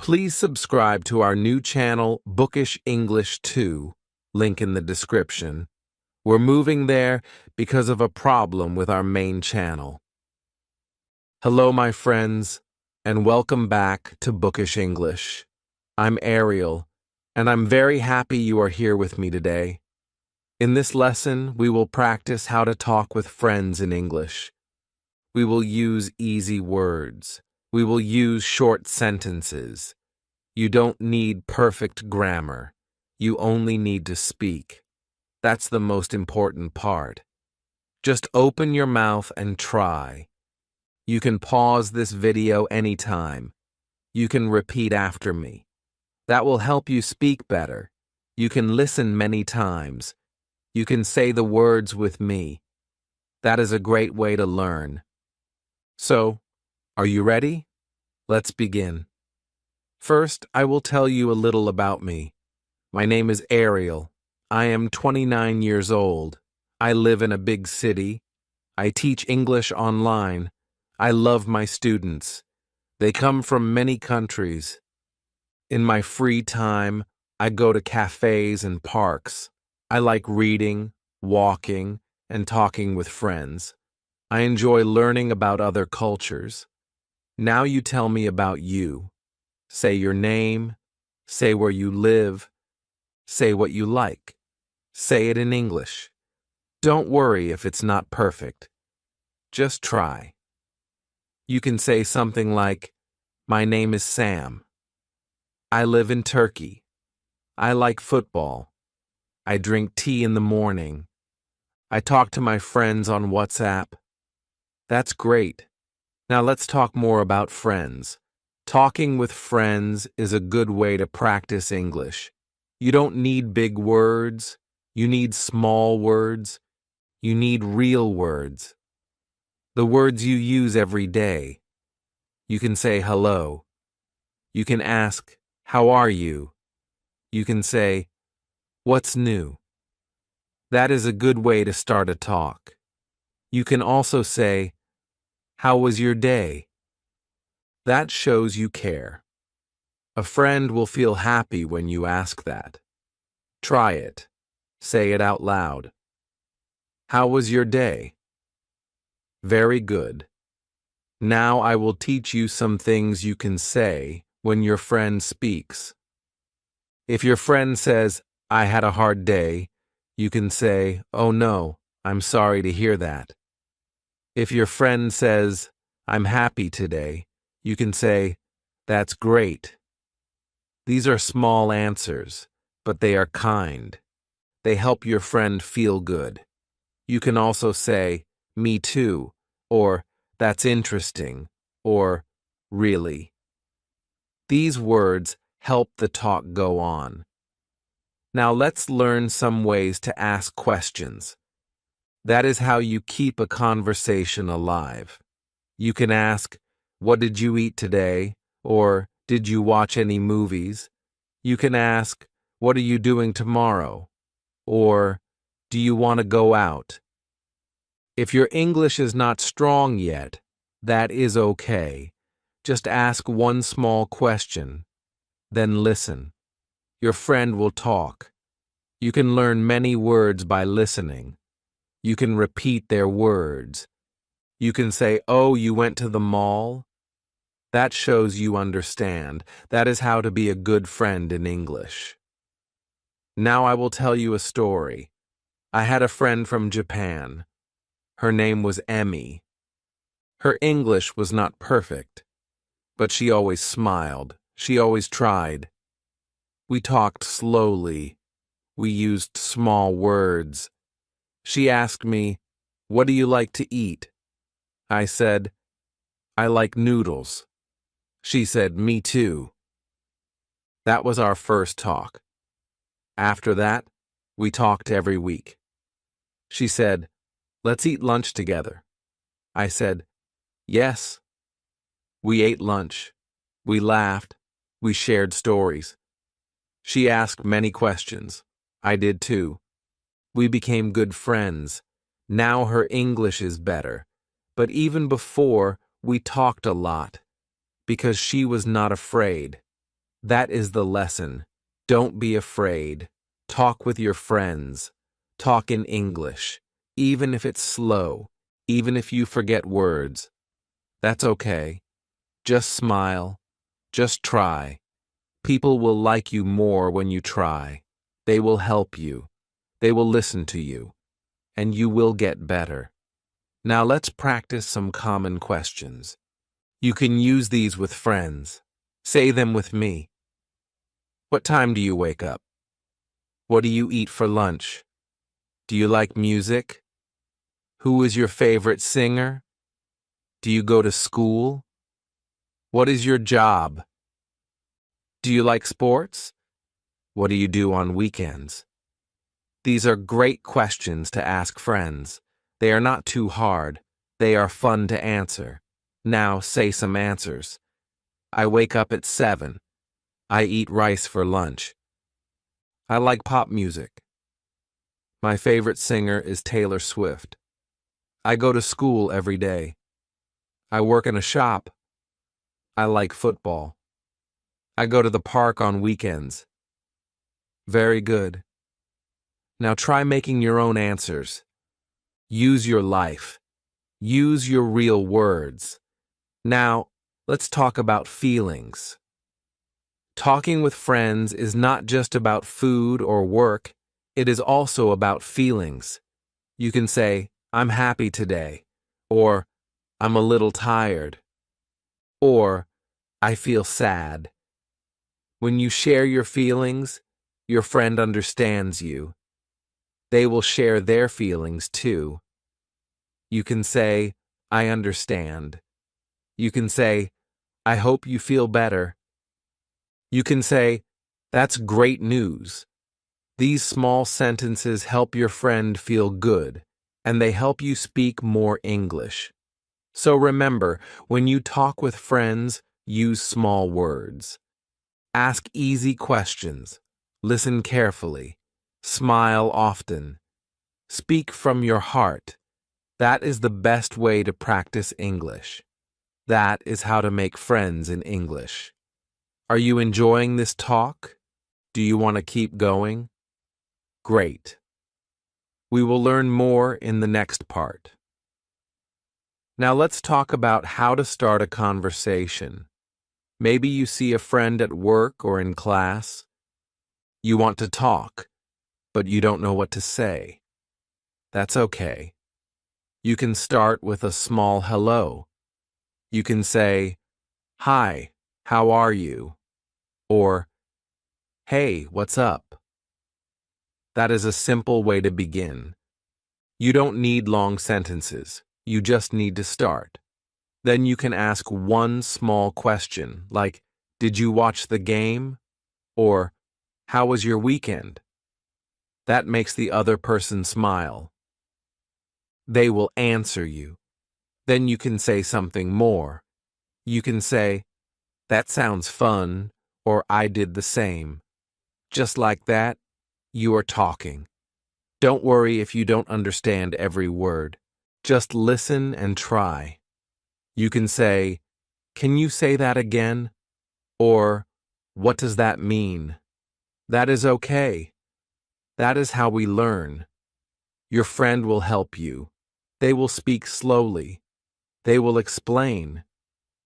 Please subscribe to our new channel, Bookish English 2, link in the description. We're moving there because of a problem with our main channel. Hello, my friends, and welcome back to Bookish English. I'm Ariel, and I'm very happy you are here with me today. In this lesson, we will practice how to talk with friends in English. We will use easy words. We will use short sentences. You don't need perfect grammar. You only need to speak. That's the most important part. Just open your mouth and try. You can pause this video anytime. You can repeat after me. That will help you speak better. You can listen many times. You can say the words with me. That is a great way to learn. So, are you ready? Let's begin. First, I will tell you a little about me. My name is Ariel. I am 29 years old. I live in a big city. I teach English online. I love my students. They come from many countries. In my free time, I go to cafes and parks. I like reading, walking, and talking with friends. I enjoy learning about other cultures. Now you tell me about you. Say your name. Say where you live. Say what you like. Say it in English. Don't worry if it's not perfect. Just try. You can say something like, "My name is Sam. I live in Turkey. I like football. I drink tea in the morning. I talk to my friends on WhatsApp." That's great. Now let's talk more about friends. Talking with friends is a good way to practice English. You don't need big words. You need small words. You need real words. The words you use every day. You can say hello. You can ask, "How are you?" You can say, "What's new?" That is a good way to start a talk. You can also say, "How was your day?" That shows you care. A friend will feel happy when you ask that. Try it. Say it out loud. How was your day? Very good. Now I will teach you some things you can say when your friend speaks. If your friend says, "I had a hard day," you can say, "Oh no, I'm sorry to hear that." If your friend says, "I'm happy today," you can say, "That's great." These are small answers, but they are kind. They help your friend feel good. You can also say, "Me too," or "That's interesting," or "Really." These words help the talk go on. Now let's learn some ways to ask questions. That is how you keep a conversation alive. You can ask, "What did you eat today?" or "Did you watch any movies?" You can ask, "What are you doing tomorrow?" or "Do you want to go out?" If your English is not strong yet, that is okay. Just ask one small question, then listen. Your friend will talk. You can learn many words by listening. You can repeat their words. You can say, "Oh, you went to the mall?" That shows you understand. That is how to be a good friend in English. Now I will tell you a story. I had a friend from Japan. Her name was Emmy. Her English was not perfect, but she always smiled. She always tried. We talked slowly. We used small words. She asked me, "What do you like to eat?" I said, "I like noodles." She said, "Me too." That was our first talk. After that, we talked every week. She said, "Let's eat lunch together." I said, "Yes." We ate lunch. We laughed. We shared stories. She asked many questions. I did too. We became good friends. Now her English is better. But even before, we talked a lot, because she was not afraid. That is the lesson. Don't be afraid. Talk with your friends. Talk in English, even if it's slow, even if you forget words. That's okay. Just smile. Just try. People will like you more when you try. They will help you. They will listen to you. And you will get better. Now let's practice some common questions. You can use these with friends. Say them with me. What time do you wake up? What do you eat for lunch? Do you like music? Who is your favorite singer? Do you go to school? What is your job? Do you like sports? What do you do on weekends? These are great questions to ask friends. They are not too hard. They are fun to answer. Now say some answers. I wake up at 7. I eat rice for lunch. I like pop music. My favorite singer is Taylor Swift. I go to school every day. I work in a shop. I like football. I go to the park on weekends. Very good. Now try making your own answers. Use your life. Use your real words. Now, let's talk about feelings. Talking with friends is not just about food or work, it is also about feelings. You can say, I'm happy today, or I'm a little tired, or I feel sad. When you share your feelings, your friend understands you. They will share their feelings too. You can say, I understand. You can say, I hope you feel better. You can say, that's great news. These small sentences help your friend feel good, and they help you speak more English. So remember, when you talk with friends, use small words. Ask easy questions. Listen carefully. Smile often. Speak from your heart. That is the best way to practice English. That is how to make friends in English. Are you enjoying this talk? Do you want to keep going? Great. We will learn more in the next part. Now let's talk about how to start a conversation. Maybe you see a friend at work or in class. You want to talk, but you don't know what to say. That's okay. You can start with a small hello. You can say, Hi, how are you? Or, Hey, what's up? That is a simple way to begin. You don't need long sentences. You just need to start. Then you can ask one small question, like, Did you watch the game? Or, How was your weekend? That makes the other person smile. They will answer you. Then you can say something more. You can say, That sounds fun, or I did the same. Just like that, you are talking. Don't worry if you don't understand every word. Just listen and try. You can say, Can you say that again? Or, What does that mean? That is okay. That is how we learn. Your friend will help you. They will speak slowly. They will explain.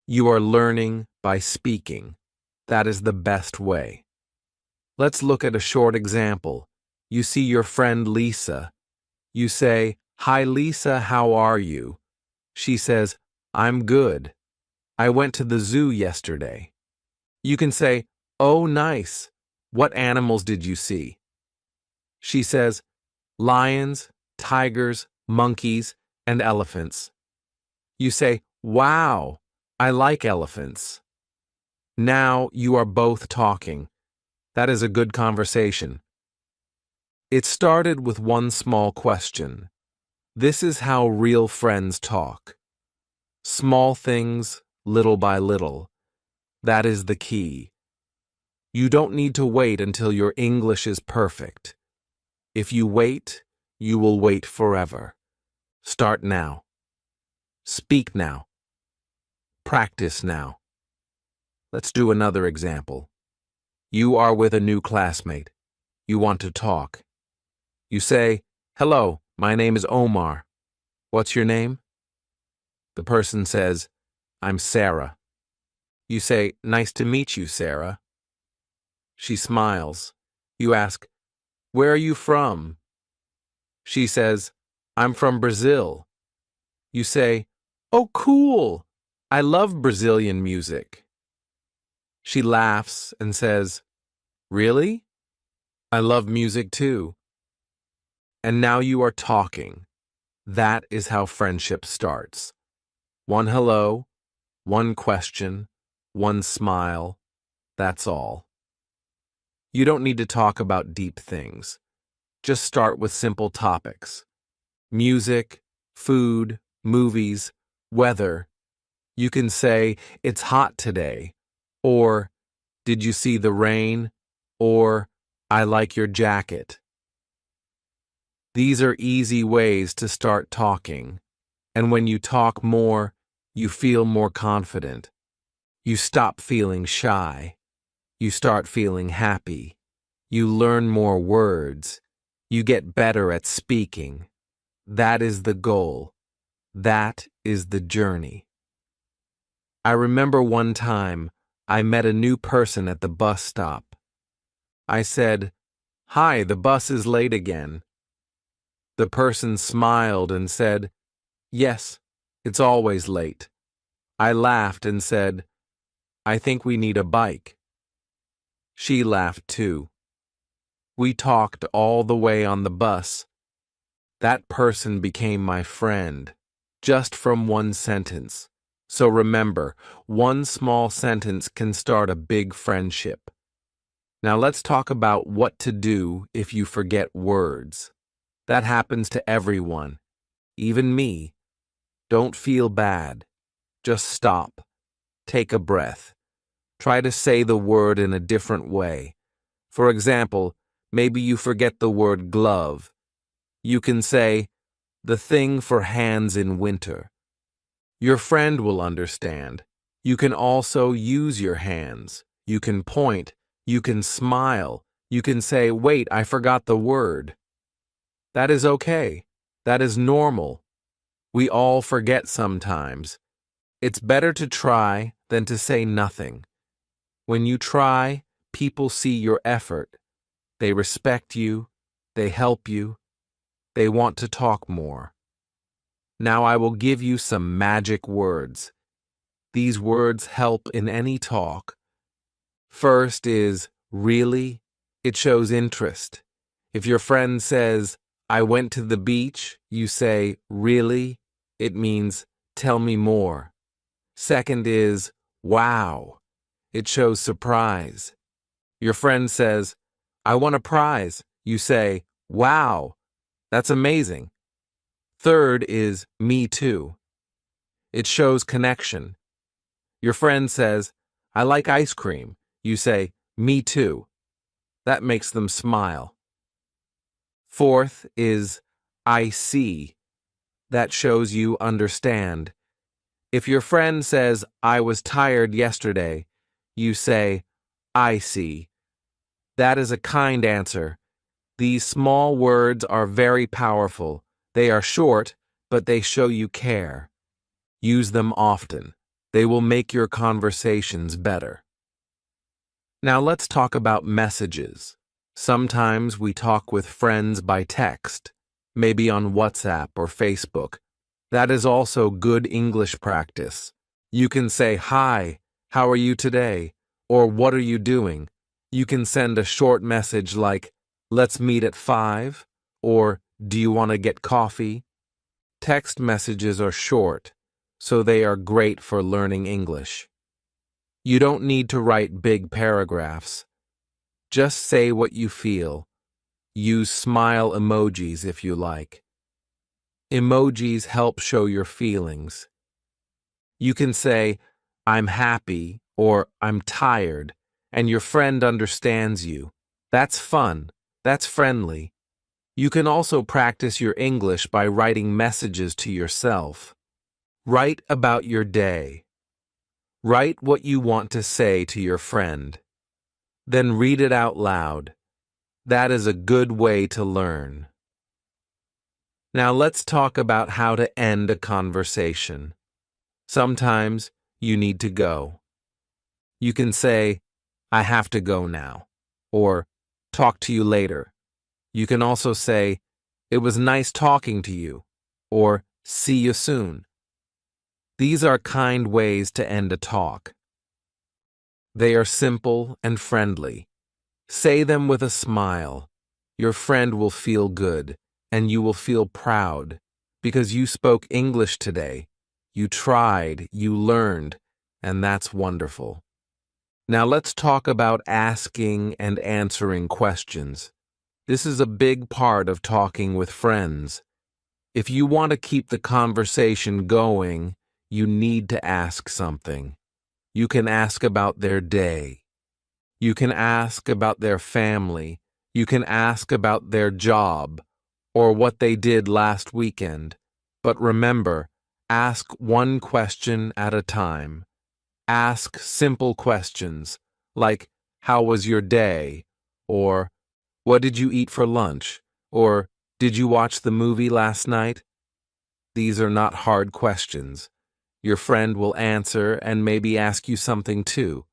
You are learning by speaking. That is the best way. Let's look at a short example. You see your friend Lisa. You say, Hi Lisa, how are you? She says, I'm good. I went to the zoo yesterday. You can say, Oh, nice. What animals did you see? She says, Lions, tigers, monkeys, and elephants. You say, Wow, I like elephants. Now you are both talking. That is a good conversation. It started with one small question. This is how real friends talk. Small things, little by little. That is the key. You don't need to wait until your English is perfect. If you wait, you will wait forever. Start now. Speak now. Practice now. Let's do another example. You are with a new classmate. You want to talk. You say, "Hello, my name is Omar. What's your name?" The person says, "I'm Sarah." You say, "Nice to meet you, Sarah." She smiles. You ask, "Where are you from?" She says, "I'm from Brazil." You say, "Oh, cool. I love Brazilian music." She laughs and says, "Really? I love music too." And now you are talking. That is how friendship starts. One hello, one question, one smile. That's all. You don't need to talk about deep things. Just start with simple topics. Music, food, movies, weather. You can say, "It's hot today," or "Did you see the rain?" or "I like your jacket." These are easy ways to start talking, and when you talk more, you feel more confident. You stop feeling shy. You start feeling happy. You learn more words. You get better at speaking. That is the goal. That is the journey. I remember one time I met a new person at the bus stop. I said, "Hi, the bus is late again." The person smiled and said, "Yes, it's always late." I laughed and said, "I think we need a bike." She laughed too. We talked all the way on the bus. That person became my friend, just from one sentence. So remember, one small sentence can start a big friendship. Now let's talk about what to do if you forget words. That happens to everyone, even me. Don't feel bad. Just stop. Take a breath. Try to say the word in a different way. For example, maybe you forget the word glove. You can say, "the thing for hands in winter." Your friend will understand. You can also use your hands. You can point. You can smile. You can say, "Wait, I forgot the word." That is okay. That is normal. We all forget sometimes. It's better to try than to say nothing. When you try, people see your effort. They respect you. They help you. They want to talk more. Now I will give you some magic words. These words help in any talk. First is really. It shows interest. If your friend says, "I went to the beach," you say, "Really?" It means, "Tell me more." Second is wow. It shows surprise. Your friend says, "I won a prize." You say, "Wow, that's amazing." Third is me too. It shows connection. Your friend says, "I like ice cream." You say, "Me too." That makes them smile. Fourth is I see. That shows you understand. If your friend says, "I was tired yesterday," you say, "I see." That is a kind answer. These small words are very powerful. They are short, but they show you care. Use them often. They will make your conversations better. Now let's talk about messages. Sometimes we talk with friends by text, maybe on WhatsApp or Facebook. That is also good English practice. You can say, "Hi, how are you today?" or "What are you doing?" You can send a short message like, "Let's meet at 5," or "Do you want to get coffee?" Text messages are short, so they are great for learning English. You don't need to write big paragraphs. Just say what you feel. Use smile emojis if you like. Emojis help show your feelings. You can say, "I'm happy," or "I'm tired," and your friend understands you. That's fun. That's friendly. You can also practice your English by writing messages to yourself. Write about your day. Write what you want to say to your friend. Then read it out loud. That is a good way to learn. Now let's talk about how to end a conversation. Sometimes you need to go. You can say, I have to go now, or talk to you later. You can also say, it was nice talking to you, or see you soon. These are kind ways to end a talk. They are simple and friendly. Say them with a smile. Your friend will feel good, and you will feel proud, because you spoke English today. You tried, you learned, and that's wonderful. Now let's talk about asking and answering questions. This is a big part of talking with friends. If you want to keep the conversation going, you need to ask something. You can ask about their day. You can ask about their family. You can ask about their job or what they did last weekend. But remember, ask one question at a time. Ask simple questions like, how was your day? Or, what did you eat for lunch? Or, did you watch the movie last night? These are not hard questions. Your friend will answer and maybe ask you something too.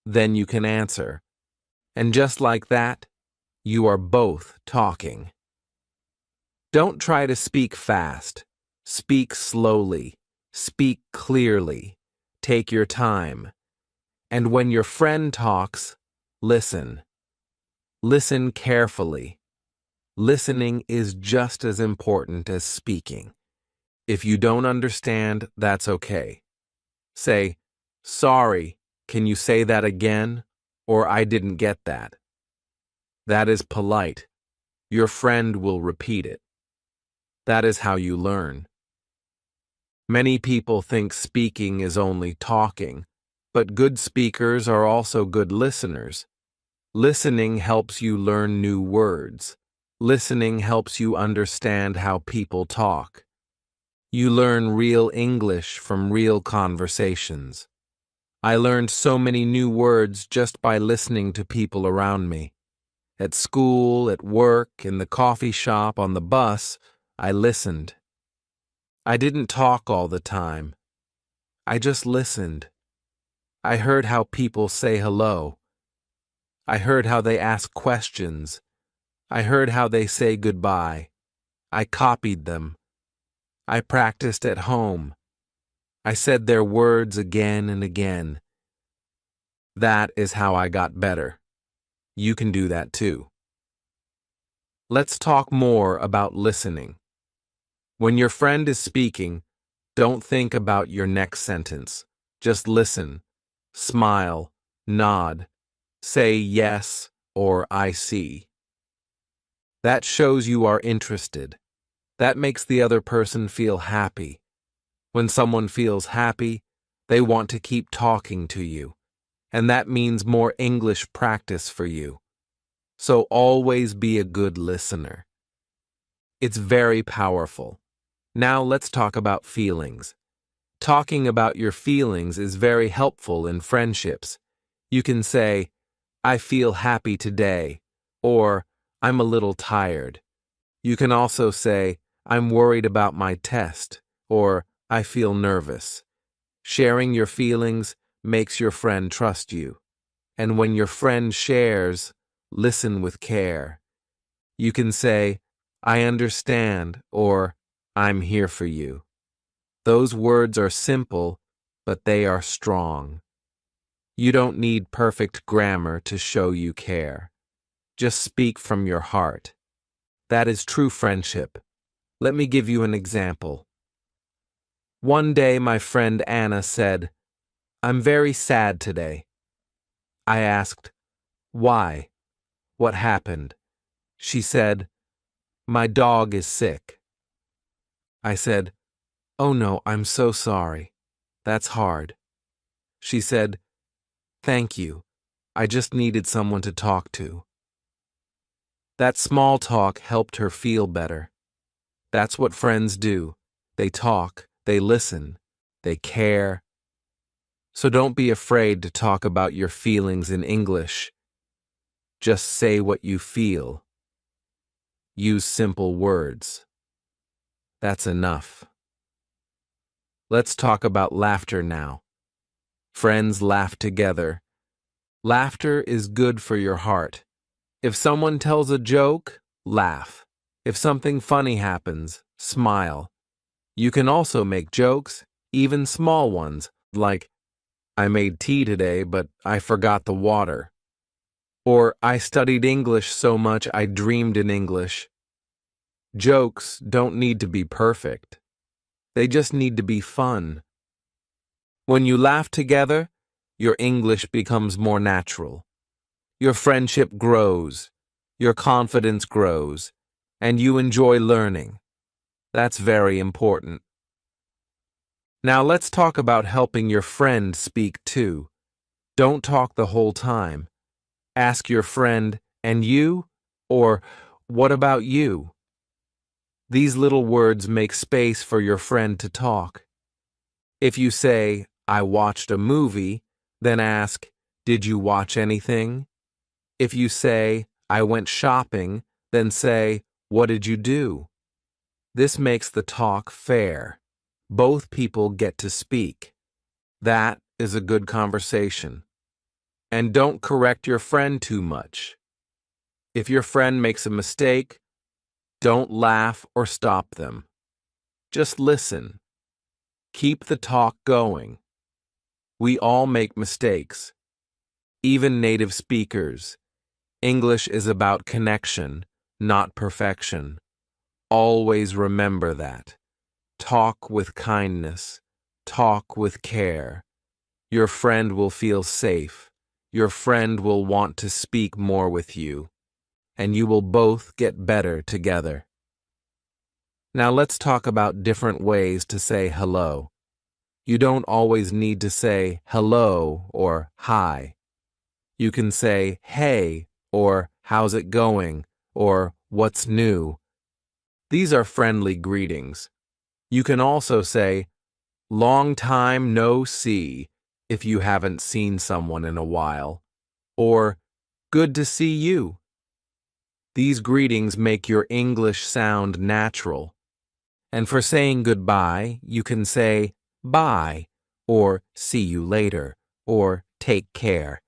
Then you can answer. And just like that, you are both talking. Don't try to speak fast. Speak slowly. Speak clearly. Take your time. And when your friend talks, listen. Listen carefully. Listening is just as important as speaking. If you don't understand, that's okay. Say, sorry, can you say that again? Or I didn't get that. That is polite. Your friend will repeat it. That is how you learn. Many people think speaking is only talking, but good speakers are also good listeners. Listening helps you learn new words. Listening helps you understand how people talk. You learn real English from real conversations. I learned so many new words just by listening to people around me. At school, at work, in the coffee shop, on the bus, I listened. I didn't talk all the time. I just listened. I heard how people say hello. I heard how they ask questions. I heard how they say goodbye. I copied them. I practiced at home. I said their words again and again. That is how I got better. You can do that too. Let's talk more about listening. When your friend is speaking, don't think about your next sentence. Just listen, smile, nod, say yes or I see. That shows you are interested. That makes the other person feel happy. When someone feels happy, they want to keep talking to you, and that means more English practice for you. So always be a good listener. It's very powerful. Now let's talk about feelings. Talking about your feelings is very helpful in friendships. You can say, I feel happy today, or I'm a little tired. You can also say, I'm worried about my test, or I feel nervous. Sharing your feelings makes your friend trust you. And when your friend shares, listen with care. You can say, I understand, or I'm here for you. Those words are simple, but they are strong. You don't need perfect grammar to show you care. Just speak from your heart. That is true friendship. Let me give you an example. One day my friend Anna said, I'm very sad today. I asked, why? What happened? She said, my dog is sick. I said, oh no, I'm so sorry. That's hard. She said, thank you. I just needed someone to talk to. That small talk helped her feel better. That's what friends do. They talk, they listen, they care. So don't be afraid to talk about your feelings in English. Just say what you feel. Use simple words. That's enough. Let's talk about laughter now. Friends laugh together. Laughter is good for your heart. If someone tells a joke, laugh. If something funny happens, smile. You can also make jokes, even small ones, like, I made tea today, but I forgot the water. Or, I studied English so much I dreamed in English. Jokes don't need to be perfect. They just need to be fun. When you laugh together, your English becomes more natural. Your friendship grows, your confidence grows, and you enjoy learning. That's very important. Now let's talk about helping your friend speak too. Don't talk the whole time. Ask your friend, and you? Or, what about you? These little words make space for your friend to talk. If you say, I watched a movie, then ask, did you watch anything? If you say, I went shopping, then say, what did you do? This makes the talk fair. Both people get to speak. That is a good conversation. And don't correct your friend too much. If your friend makes a mistake, don't laugh or stop them. Just listen. Keep the talk going. We all make mistakes. Even native speakers. English is about connection, not perfection. Always remember that. Talk with kindness. Talk with care. Your friend will feel safe. Your friend will want to speak more with you. And you will both get better together. Now let's talk about different ways to say hello. You don't always need to say hello or hi. You can say hey or how's it going or what's new. These are friendly greetings. You can also say long time no see if you haven't seen someone in a while, or good to see you. These greetings make your English sound natural. And for saying goodbye, you can say bye, or see you later, or take care.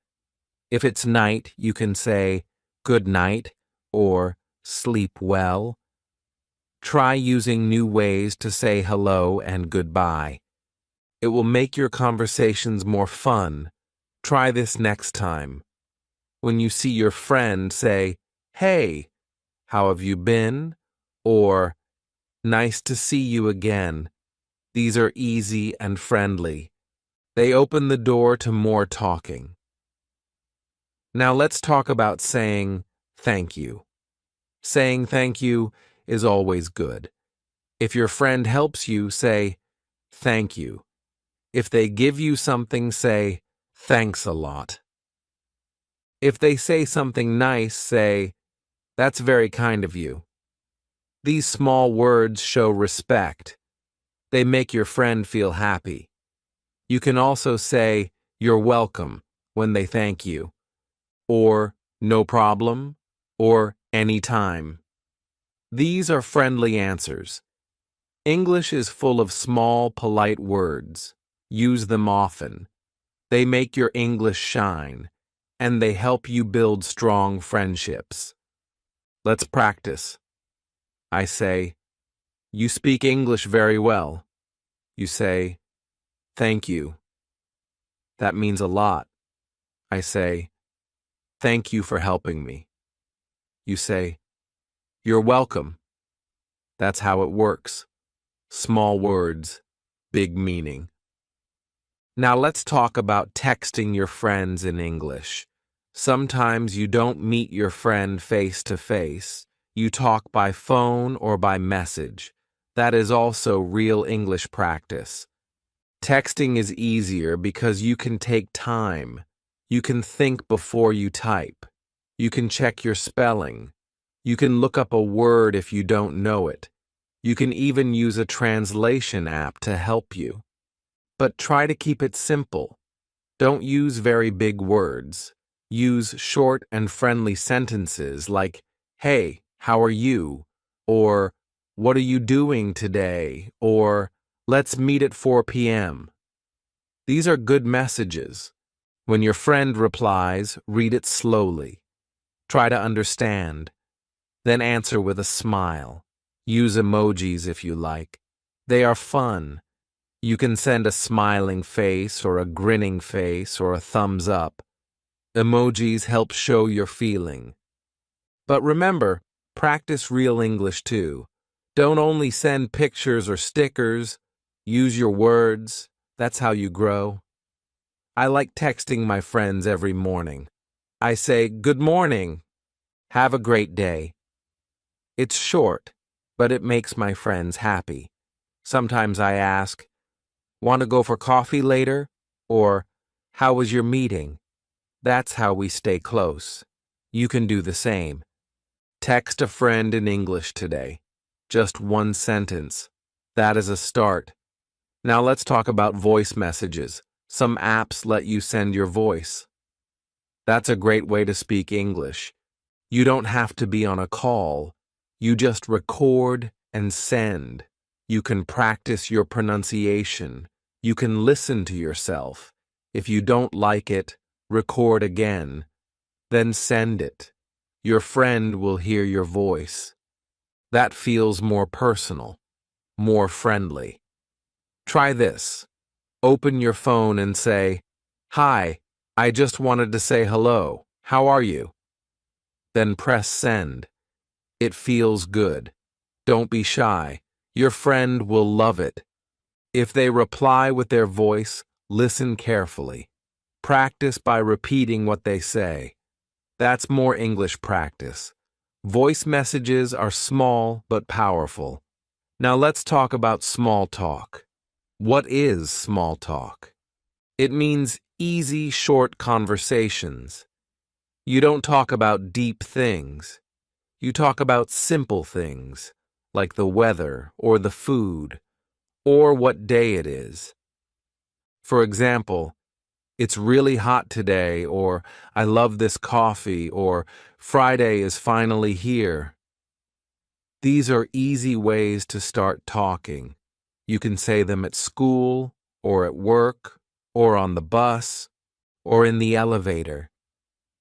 If it's night, you can say good night, or sleep well. Try using new ways to say hello and goodbye. It will make your conversations more fun. Try this next time. When you see your friend, say, hey, how have you been? Or, nice to see you again. These are easy and friendly. They open the door to more talking. Now let's talk about saying thank you. Saying thank you is always good. If your friend helps you, say thank you. If they give you something, say thanks a lot. If they say something nice, say that's very kind of you. These small words show respect. They make your friend feel happy. You can also say you're welcome when they thank you, or no problem, or anytime. These are friendly answers. English is full of small, polite words. Use them often. They make your English shine, and they help you build strong friendships. Let's practice. I say, you speak English very well. You say, thank you. That means a lot. I say, thank you for helping me. You say, you're welcome. That's how it works. Small words, big meaning. Now let's talk about texting your friends in English. Sometimes you don't meet your friend face to face. You talk by phone or by message. That is also real English practice. Texting is easier because you can take time. You can think before you type. You can check your spelling. You can look up a word if you don't know it. You can even use a translation app to help you. But try to keep it simple. Don't use very big words. Use short and friendly sentences like, "Hey, how are you?" or "What are you doing today?" or "Let's meet at 4 p.m." These are good messages. When your friend replies, read it slowly. Try to understand. Then answer with a smile. Use emojis if you like. They are fun. You can send a smiling face or a grinning face or a thumbs up. Emojis help show your feeling. But remember, practice real English too. Don't only send pictures or stickers. Use your words. That's how you grow. I like texting my friends every morning. I say, "Good morning. Have a great day." It's short, but it makes my friends happy. Sometimes I ask, "Want to go for coffee later?" Or, "How was your meeting?" That's how we stay close. You can do the same. Text a friend in English today. Just one sentence. That is a start. Now let's talk about voice messages. Some apps let you send your voice. That's a great way to speak English. You don't have to be on a call. You just record and send. You can practice your pronunciation. You can listen to yourself. If you don't like it, record again. Then send it. Your friend will hear your voice. That feels more personal, more friendly. Try this. Open your phone and say, "Hi, I just wanted to say hello. How are you?" Then press send. It feels good. Don't be shy. Your friend will love it. If they reply with their voice, listen carefully. Practice by repeating what they say. That's more English practice. Voice messages are small but powerful. Now let's talk about small talk. What is small talk? It means easy, short conversations. You don't talk about deep things. You talk about simple things, like the weather or the food, or what day it is. For example, "It's really hot today," or "I love this coffee," or "Friday is finally here." These are easy ways to start talking. You can say them at school, or at work, or on the bus, or in the elevator.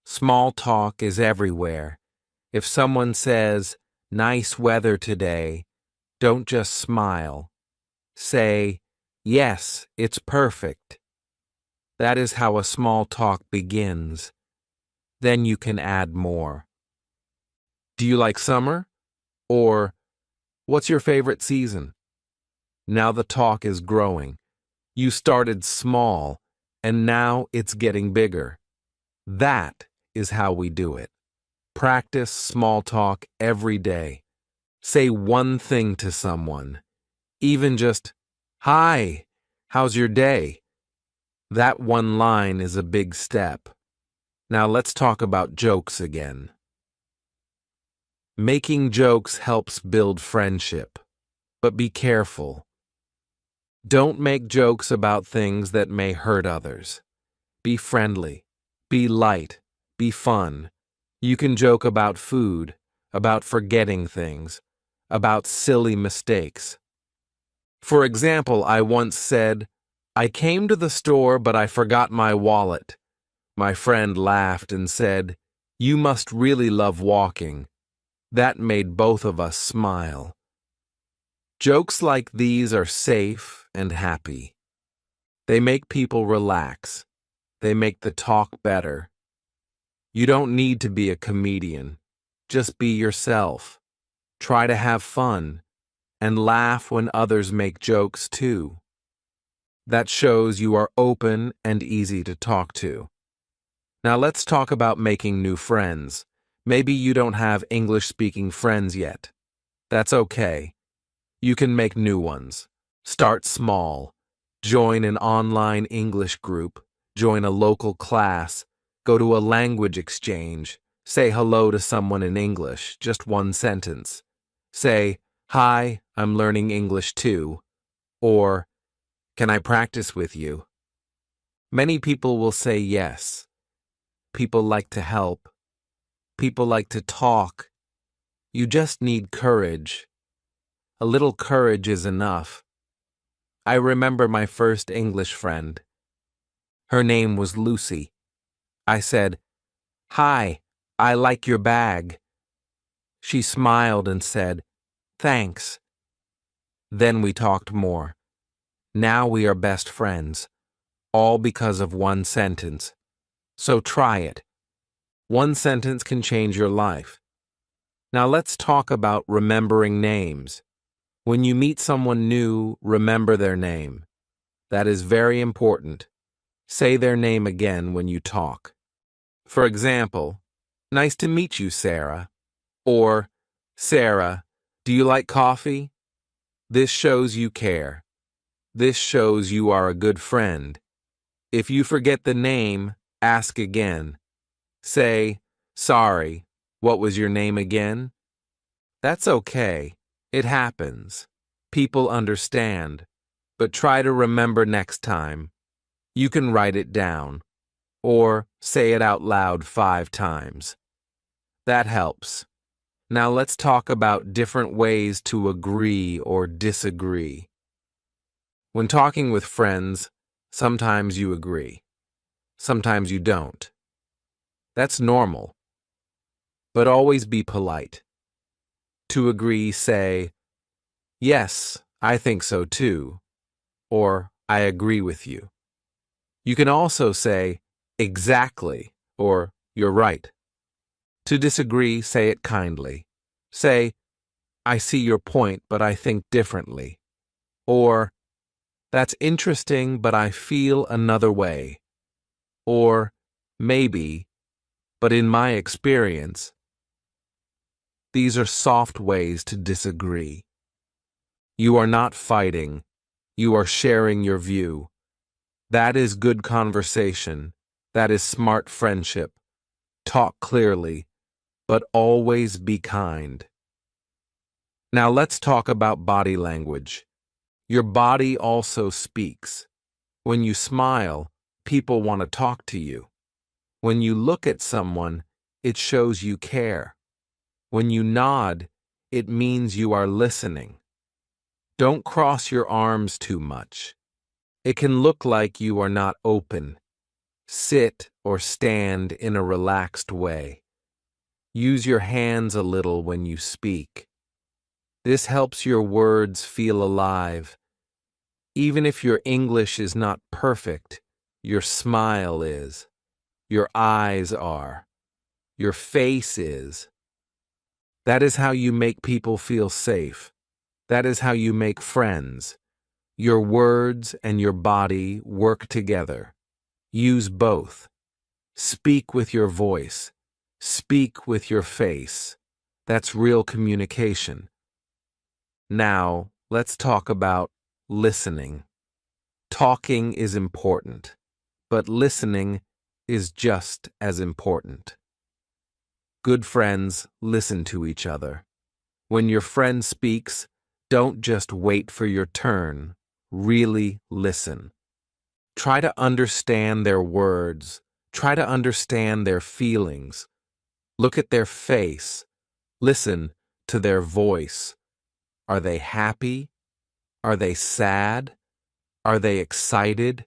Small talk is everywhere. If someone says, "Nice weather today," don't just smile. Say, "Yes, it's perfect." That is how a small talk begins. Then you can add more. "Do you like summer?" Or, "What's your favorite season?" Now the talk is growing. You started small, and now it's getting bigger. That is how we do it. Practice small talk every day. Say one thing to someone, even just, "Hi, how's your day?" That one line is a big step. Now let's talk about jokes again. Making jokes helps build friendship, but be careful. Don't make jokes about things that may hurt others. Be friendly, be light, be fun. You can joke about food, about forgetting things, about silly mistakes. For example, I once said, "I came to the store but I forgot my wallet." My friend laughed and said, "You must really love walking." That made both of us smile. Jokes like these are safe and happy. They make people relax. They make the talk better. You don't need to be a comedian. Just be yourself. Try to have fun and laugh when others make jokes too. That shows you are open and easy to talk to. Now let's talk about making new friends. Maybe you don't have English-speaking friends yet. That's okay. You can make new ones. Start small. Join an online English group. Join a local class. Go to a language exchange. Say hello to someone in English, just one sentence. Say, "Hi, I'm learning English too." Or, "Can I practice with you?" Many people will say yes. People like to help. People like to talk. You just need courage. A little courage is enough. I remember my first English friend. Her name was Lucy. I said, "Hi, I like your bag." She smiled and said, "Thanks." Then we talked more. Now we are best friends, all because of one sentence. So try it. One sentence can change your life. Now let's talk about remembering names. When you meet someone new, remember their name. That is very important. Say their name again when you talk. For example, "Nice to meet you, Sarah." Or, "Sarah, do you like coffee?" This shows you care. This shows you are a good friend. If you forget the name, ask again. Say, "Sorry, what was your name again?" That's okay. It happens. People understand. But try to remember next time. You can write it down. Or say it out loud 5 times. That helps. Now let's talk about different ways to agree or disagree. When talking with friends, sometimes you agree. Sometimes you don't. That's normal. But always be polite. To agree, say, "Yes, I think so too," or "I agree with you." You can also say, "Exactly," or "You're right." To disagree, say it kindly. Say, "I see your point, but I think differently." Or, "That's interesting, but I feel another way." Or, "Maybe, but in my experience." These are soft ways to disagree. You are not fighting. You are sharing your view. That is good conversation. That is smart friendship. Talk clearly, but always be kind. Now let's talk about body language. Your body also speaks. When you smile, people want to talk to you. When you look at someone, it shows you care. When you nod, it means you are listening. Don't cross your arms too much. It can look like you are not open. Sit or stand in a relaxed way. Use your hands a little when you speak. This helps your words feel alive. Even if your English is not perfect, your smile is. Your eyes are. Your face is. That is how you make people feel safe. That is how you make friends. Your words and your body work together. Use both. Speak with your voice. Speak with your face. That's real communication. Now, let's talk about listening. Talking is important, but listening is just as important. Good friends listen to each other. When your friend speaks, don't just wait for your turn. Really listen. Try to understand their words. Try to understand their feelings. Look at their face. Listen to their voice. Are they happy? Are they sad? Are they excited?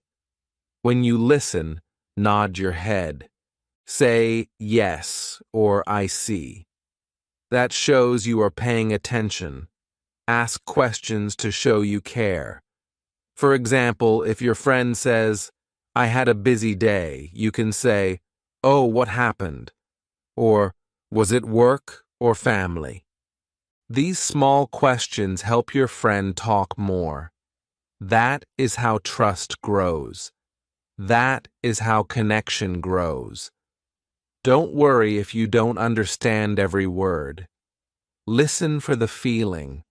When you listen, nod your head. Say yes or "I see." That shows you are paying attention. Ask questions to show you care. For example, if your friend says, "I had a busy day," you can say, "Oh, what happened?" Or, "Was it work or family?" These small questions help your friend talk more. That is how trust grows. That is how connection grows. Don't worry if you don't understand every word. Listen for the feeling.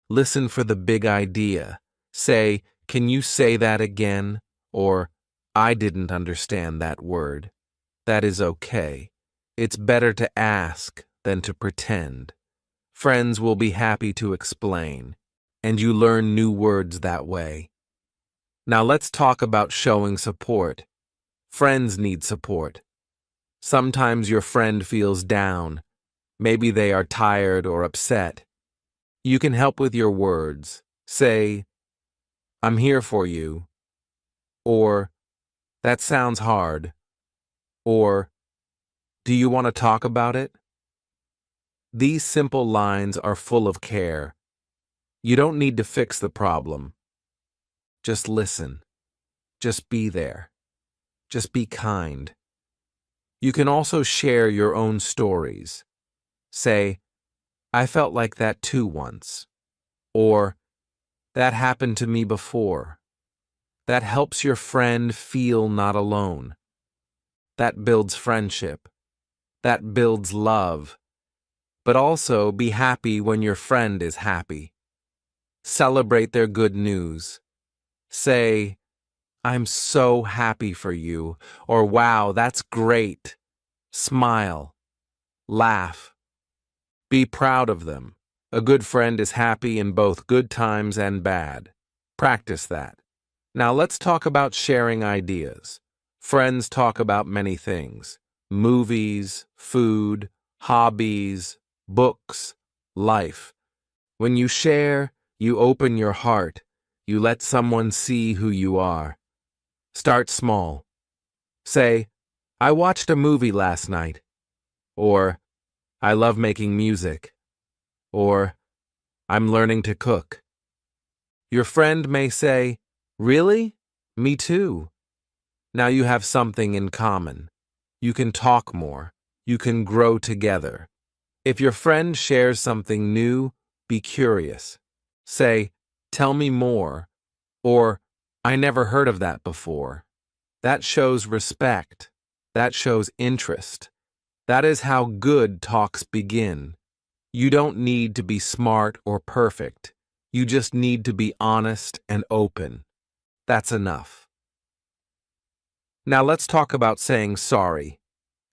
Listen for the big idea. Say, "Can you say that again?" Or, "I didn't understand that word." That is okay. It's better to ask than to pretend. Friends will be happy to explain, and you learn new words that way. Now let's talk about showing support. Friends need support. Sometimes your friend feels down. Maybe they are tired or upset. You can help with your words. Say, "I'm here for you," or "That sounds hard," or "Do you want to talk about it?" These simple lines are full of care. You don't need to fix the problem. Just listen. Just be there. Just be kind. You can also share your own stories. Say, "I felt like that too once," or "That happened to me before." That helps your friend feel not alone. That builds friendship. That builds love. But also be happy when your friend is happy. Celebrate their good news. Say, "I'm so happy for you," or "Wow, that's great." Smile. Laugh. Be proud of them. A good friend is happy in both good times and bad. Practice that. Now let's talk about sharing ideas. Friends talk about many things: movies, food, hobbies, books, life. When you share, you open your heart. You let someone see who you are. Start small. Say, "I watched a movie last night," or "I love making music," or "I'm learning to cook." Your friend may say, "Really? Me too." Now you have something in common. You can talk more. You can grow together. If your friend shares something new, be curious. Say, "Tell me more," or "I never heard of that before." That shows respect. That shows interest. That is how good talks begin. You don't need to be smart or perfect. You just need to be honest and open. That's enough. Now let's talk about saying sorry.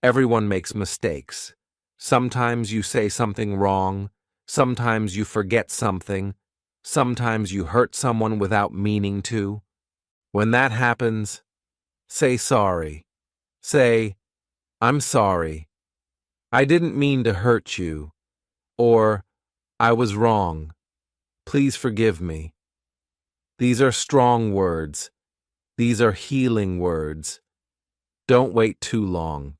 Everyone makes mistakes. Sometimes you say something wrong. Sometimes you forget something. Sometimes you hurt someone without meaning to. When that happens, say sorry. Say, "I'm sorry. I didn't mean to hurt you." Or, "I was wrong. Please forgive me." These are strong words. These are healing words. Don't wait too long.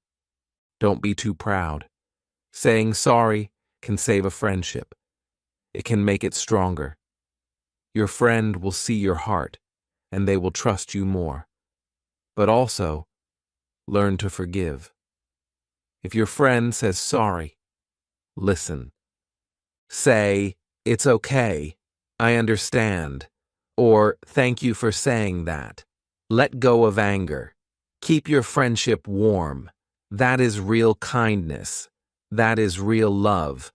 Don't be too proud. Saying sorry can save a friendship. It can make it stronger. Your friend will see your heart, and they will trust you more. But also, learn to forgive. If your friend says sorry, listen. Say, "It's okay. I understand." Or, "Thank you for saying that." Let go of anger. Keep your friendship warm. That is real kindness. That is real love.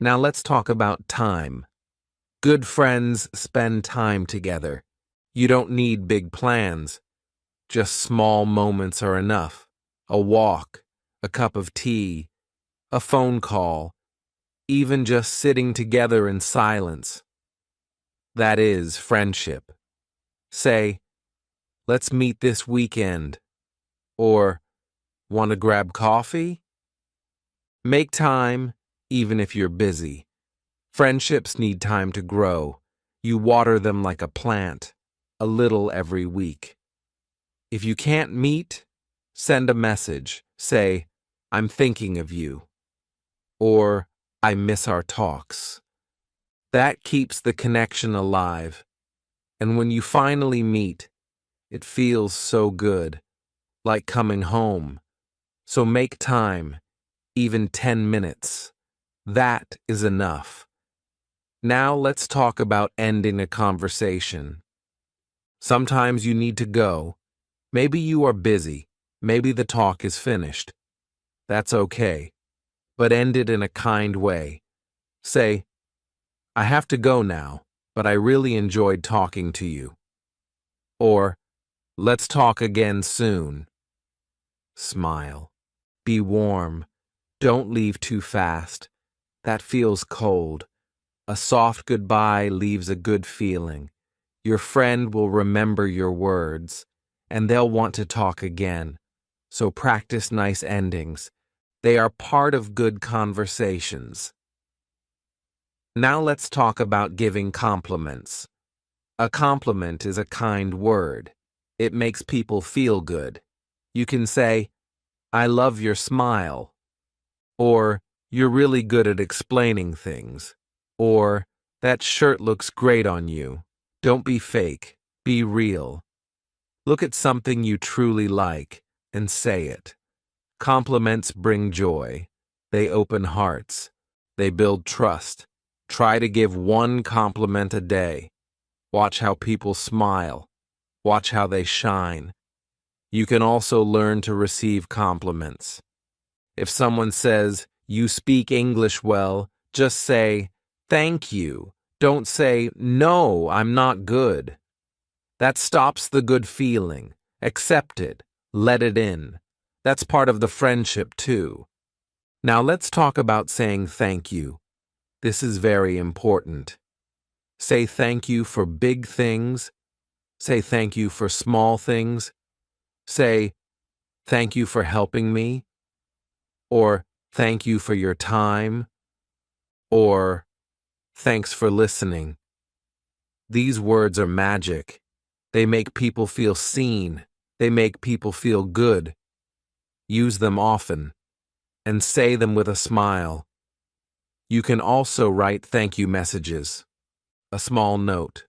Now let's talk about time. Good friends spend time together. You don't need big plans. Just small moments are enough. A walk, a cup of tea, a phone call, even just sitting together in silence. That is friendship. Say, "Let's meet this weekend." Or, "Want to grab coffee?" Make time, even if you're busy. Friendships need time to grow. You water them like a plant, a little every week. If you can't meet, send a message. Say, "I'm thinking of you." Or, "I miss our talks." That keeps the connection alive. And when you finally meet, it feels so good, like coming home. So make time, even 10 minutes. That is enough. Now let's talk about ending a conversation. Sometimes you need to go. Maybe you are busy. Maybe the talk is finished. That's okay. But end it in a kind way. Say, "I have to go now, but I really enjoyed talking to you." Or, "Let's talk again soon." Smile. Be warm. Don't leave too fast. That feels cold. A soft goodbye leaves a good feeling. Your friend will remember your words, and they'll want to talk again. so practice nice endings. They are part of good conversations. Now let's talk about giving compliments. A compliment is a kind word. It makes people feel good. You can say, "I love your smile," or "You're really good at explaining things," or "That shirt looks great on you." Don't be fake, be real. Look at something you truly like and say it. Compliments bring joy. They open hearts. They build trust. Try to give one compliment a day. Watch how people smile. Watch how they shine. You can also learn to receive compliments. If someone says, "You speak English well," just say, "Thank you." Don't say, "No, I'm not good." That stops the good feeling. Accept it. Let it in. That's part of the friendship, too. Now let's talk about saying thank you. This is very important. Say thank you for big things. Say thank you for small things. Say, "Thank you for helping me," or "Thank you for your time," or "Thanks for listening." These words are magic. They make people feel seen. They make people feel good. Use them often, and say them with a smile. You can also write thank you messages, a small note,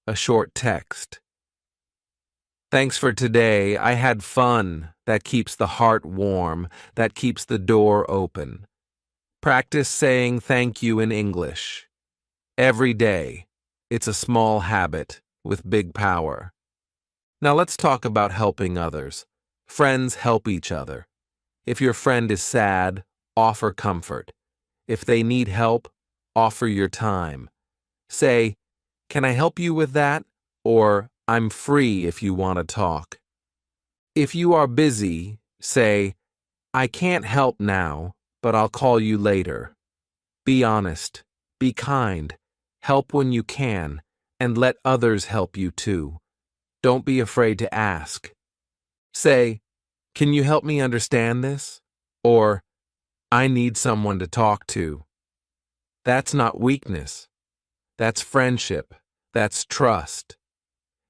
a short text. "Thanks for today. I had fun." That keeps the heart warm. That keeps the door open. Practice saying thank you in English. Every day. It's a small habit with big power. Now let's talk about helping others. Friends help each other. If your friend is sad, offer comfort. If they need help, offer your time. Say, "Can I help you with that?" or "I'm free if you want to talk." If you are busy, say, "I can't help now, but I'll call you later." Be honest, be kind, help when you can, and let others help you too. Don't be afraid to ask. Say, "Can you help me understand this?" or "I need someone to talk to." That's not weakness. That's friendship. That's trust.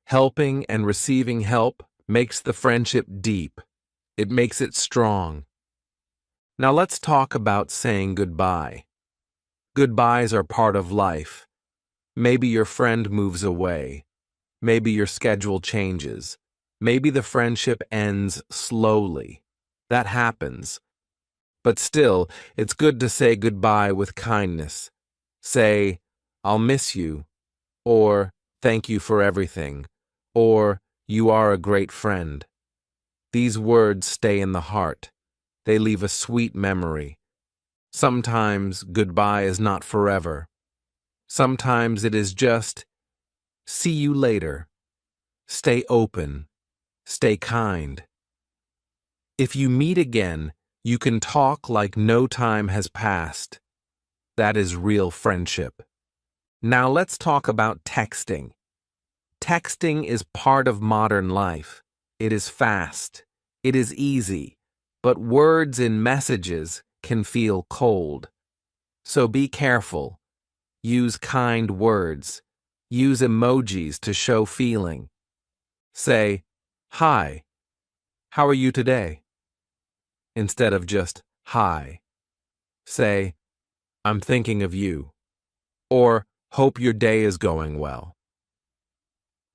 Helping and receiving help makes the friendship deep. It makes it strong. Now let's talk about saying goodbye. Goodbyes are part of life. Maybe your friend moves away. Maybe your schedule changes. Maybe the friendship ends slowly. That happens. But still, it's good to say goodbye with kindness. Say, "I'll miss you," or "Thank you for everything," or "You are a great friend." These words stay in the heart. They leave a sweet memory. Sometimes goodbye is not forever. Sometimes it is just, "See you later." Stay open. Stay kind. If you meet again, you can talk like no time has passed. That is real friendship. Now let's talk about texting. Texting is part of modern life. It is fast. It is easy. But words in messages can feel cold. So be careful. Use kind words. Use emojis to show feeling. Say, "Hi, how are you today?" instead of just "Hi." Say, "I'm thinking of you," or "Hope your day is going well."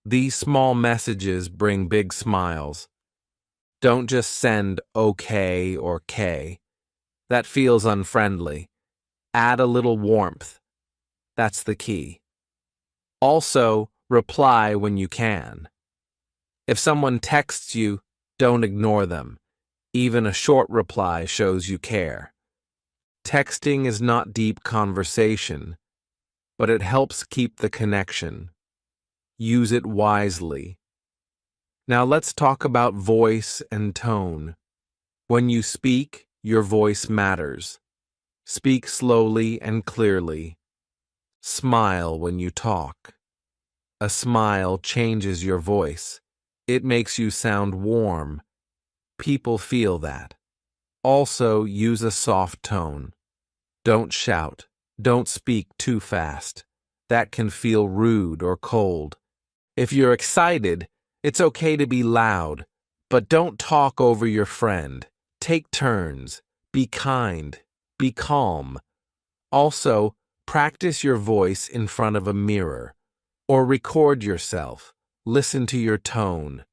These small messages bring big smiles. Don't just send "okay" or "k." That feels unfriendly. Add a little warmth. That's the key. Also, reply when you can. If someone texts you, don't ignore them. Even a short reply shows you care. Texting is not deep conversation, but it helps keep the connection. Use it wisely. Now let's talk about voice and tone. When you speak, your voice matters. Speak slowly and clearly. Smile when you talk. A smile changes your voice. It makes you sound warm. people feel that. Also, use a soft tone. Don't shout. Don't speak too fast. That can feel rude or cold. If you're excited, it's okay to be loud, but don't talk over your friend. Take turns. Be kind. Be calm. Also, practice your voice in front of a mirror, or record yourself. Listen to your tone.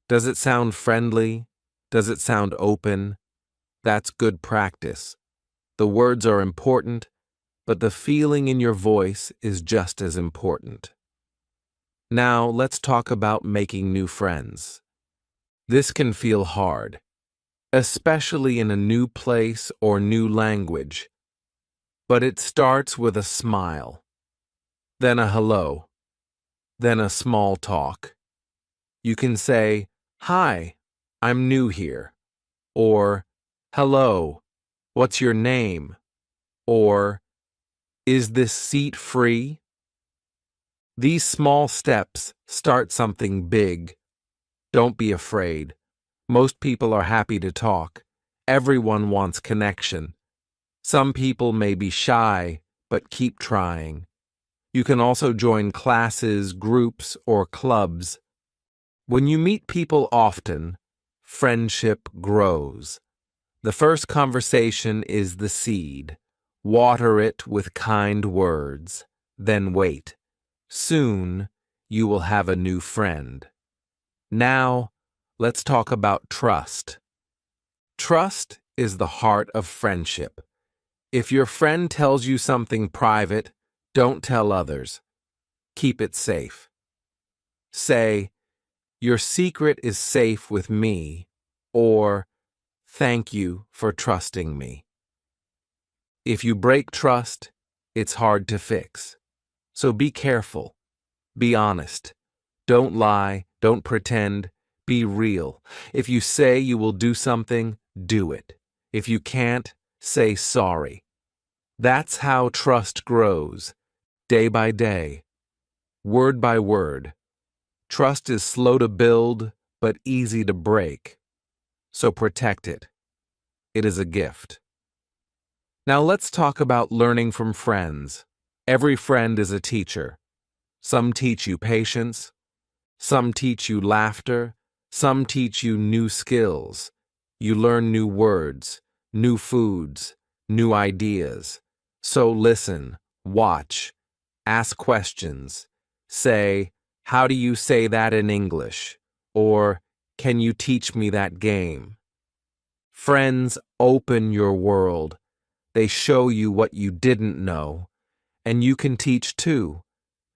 Does it sound friendly? Does it sound open? That's good practice. The words are important, but the feeling in your voice is just as important. Now, let's talk about making new friends. This can feel hard, especially in a new place or new language. But it starts with a smile, then a hello, then a small talk. You can say, "Hi, I'm new here," or "Hello, what's your name?" or "Is this seat free?" These small steps start something big. Don't be afraid. Most people are happy to talk. Everyone wants connection. Some people may be shy, but keep trying. You can also join classes, groups, or clubs. When you meet people often, friendship grows. The first conversation is the seed. Water it with kind words, then wait. Soon, you will have a new friend. Now, let's talk about trust. Trust is the heart of friendship. If your friend tells you something private, don't tell others. Keep it safe. Say, "Your secret is safe with me," or "Thank you for trusting me." If you break trust, it's hard to fix. So be careful. Be honest. Don't lie. Don't pretend. Be real. If you say you will do something, do it. If you can't, say sorry. That's how trust grows, day by day, word by word. Trust is slow to build, but easy to break. So protect it. It is a gift. Now let's talk about learning from friends. Every friend is a teacher. Some teach you patience. Some teach you laughter. Some teach you new skills. You learn new words, new foods, new ideas. So listen, watch, ask questions. Say, "How do you say that in English?" Or, "Can you teach me that game?" Friends open your world. They show you what you didn't know. And you can teach too.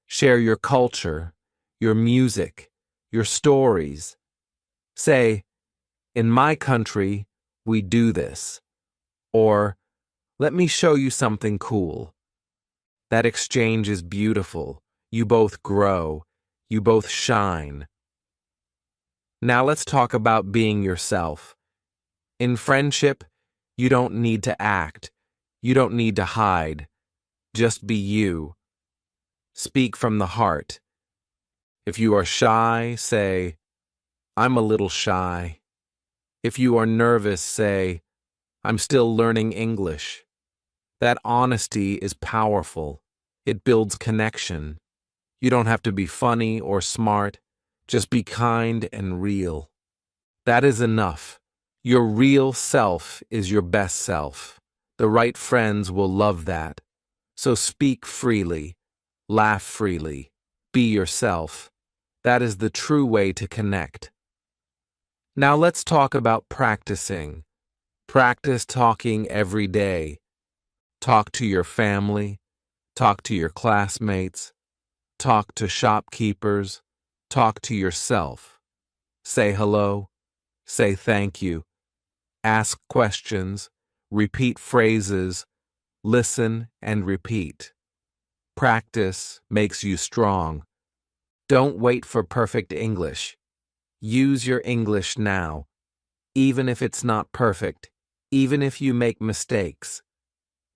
Share your culture, your music, your stories. Say, "In my country, we do this." Or, "Let me show you something cool." That exchange is beautiful. You both grow. You both shine. Now let's talk about being yourself. In friendship, you don't need to act. You don't need to hide. Just be you. Speak from the heart. If you are shy, say, "I'm a little shy." If you are nervous, say, "I'm still learning English." That honesty is powerful. It builds connection. You don't have to be funny or smart. Just be kind and real. That is enough. Your real self is your best self. The right friends will love that. So speak freely. Laugh freely. Be yourself. That is the true way to connect. Now let's talk about practicing. Practice talking every day. Talk to your family. Talk to your classmates. Talk to shopkeepers. Talk to yourself. Say hello. Say thank you. Ask questions. Repeat phrases. Listen and repeat. Practice makes you strong. Don't wait for perfect English. Use your English now, even if it's not perfect, even if you make mistakes.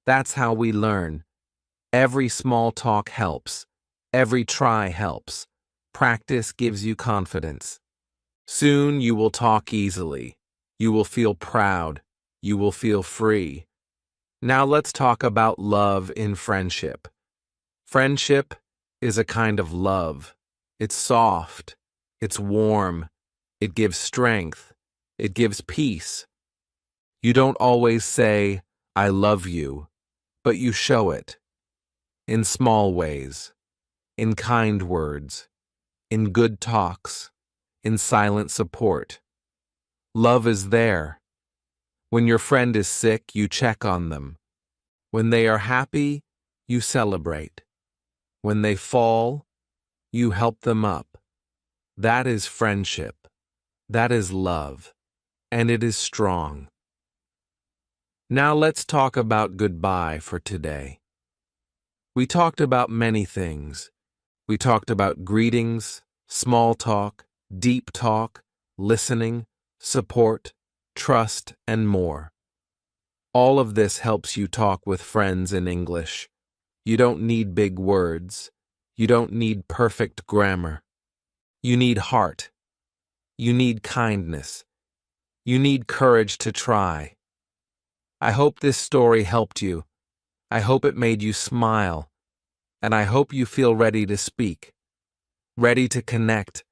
That's how we learn. Every small talk helps. Every try helps. Practice gives you confidence. Soon you will talk easily. You will feel proud. You will feel free. Now let's talk about love in friendship. Friendship is a kind of love. It's soft. It's warm. It gives strength. It gives peace. You don't always say, "I love you," but you show it. In small ways. In kind words. In good talks. In silent support. Love is there. When your friend is sick, you check on them. When they are happy, you celebrate. When they fall, you help them up. That is friendship. That is love. And it is strong. Now let's talk about goodbye for today. We talked about many things. We talked about greetings, small talk, deep talk, listening, support, trust, and more. All of this helps you talk with friends in English. You don't need big words. You don't need perfect grammar. You need heart. You need kindness. You need courage to try. I hope this story helped you. I hope it made you smile. And I hope you feel ready to speak, ready to connect,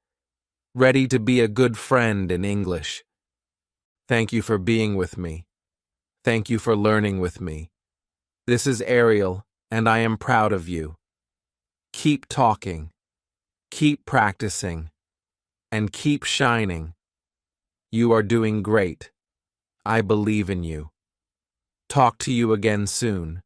ready to be a good friend in English. Thank you for being with me. Thank you for learning with me. This is Ariel, and I am proud of you. Keep talking, keep practicing, and keep shining. You are doing great. I believe in you. Talk to you again soon.